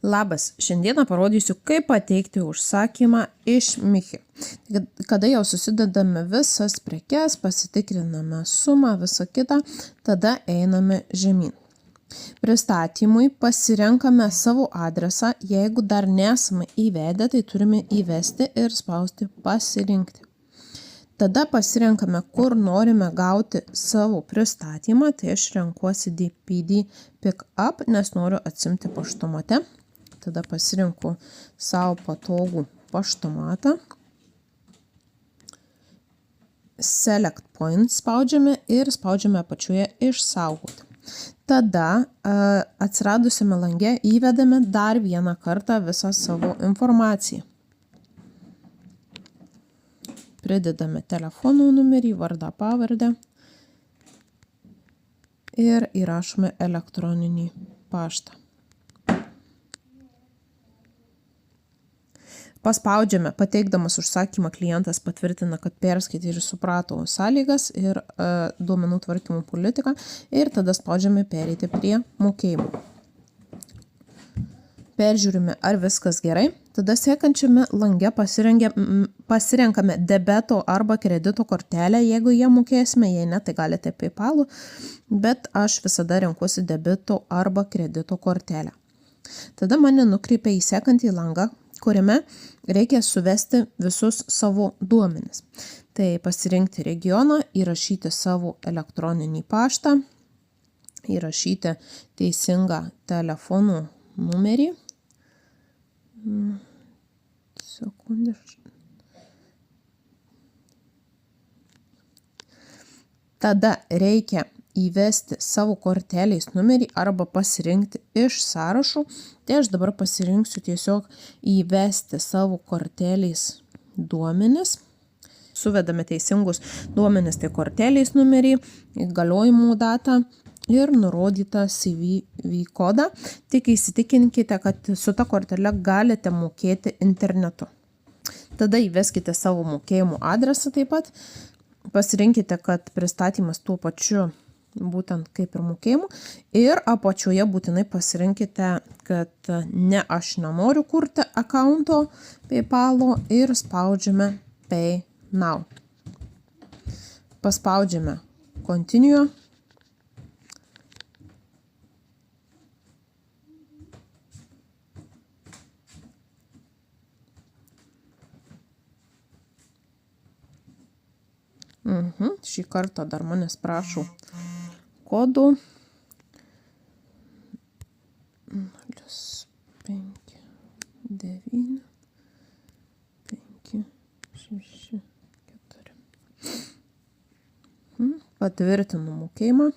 Labas, šiandieną parodysiu, kaip pateikti užsakymą iš Michi. Kada jau susidedame visas prekes, pasitikriname sumą, visą kitą, tada einame žemyn. Pristatymui pasirenkame savo adresą, jeigu dar nesame įvedę, tai turime įvesti ir spausti pasirinkti. Tada pasirenkame, kur norime gauti savo pristatymą, tai aš renkuosi DPD Pickup, nes noriu atsimti paštomate. Tada pasirinku savo patogų paštomatą. Select Point spaudžiame ir spaudžiame apačioje išsaugoti. Tada atsiradusiame lange įvedame dar vieną kartą visą savo informaciją. Pridedame telefono numerį, vardą, pavardę ir įrašome elektroninį paštą. Paspaudžiame, pateikdamas užsakymą klientas patvirtina, kad perskaitė ir suprato sąlygas ir duomenų tvarkymo politiką ir tada spaudžiame pereiti prie mokėjimų. Peržiūrime, ar viskas gerai. Tada sekančiame lange pasirenkame debeto arba kredito kortelę, jeigu jie mokėsime, jei ne, tai galite PayPal'u, bet aš visada renkuosi debito arba kredito kortelę. Tada mane nukreipia į sekantį langą, kuriame reikia suvesti visus savo duomenis. Tai pasirinkti regioną, įrašyti savo elektroninį paštą, įrašyti teisingą telefonų numerį. Sekundė. Tada reikia įvesti savo kortelės numerį arba pasirinkti iš sąrašų. Tai aš dabar pasirinksiu tiesiog įvesti savo kortelės duomenis. Suvedame teisingus duomenis, tai kortelės numerį, galiojimo datą ir nurodytą CVV kodą. Tik įsitikinkite, kad su ta kortele galite mokėti internetu. Tada įveskite savo mokėjimo adresą taip pat. Pasirinkite, kad pristatymas tuo pačiu būtent kaip ir mokėjimų. Ir apačioje būtinai pasirinkite, kad ne aš nenoriu kurti akaunto PayPal'o ir spaudžiame Pay Now. Paspaudžiame Continue. Šį kartą dar manęs prašau kodų 5, 9, 5, 6, 4. Patvirtinu mokėjimą.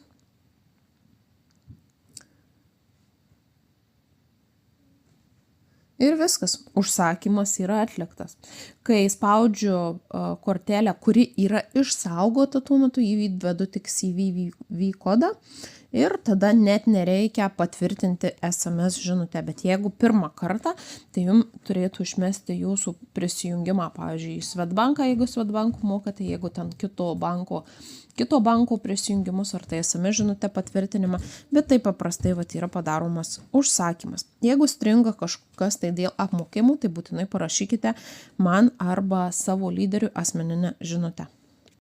Ir viskas, užsakymas yra atliktas. Kai spaudžiu kortelę, kuri yra išsaugota, tuo metu įvedu tik CVV kodą ir tada net nereikia patvirtinti SMS žinutę. Bet jeigu pirmą kartą, tai jums turėtų išmesti jūsų prisijungimą, pavyzdžiui, į Swedbanką, jeigu Swedbanku mokate, jeigu ten kito banko prisijungimus ar tai SMS žinutę patvirtinimą, bet tai paprastai yra padaromas užsakymas. Jeigu stringa kažkas tai dėl apmokėjimų, tai būtinai parašykite man arba savo lyderiui asmeninę žinutę.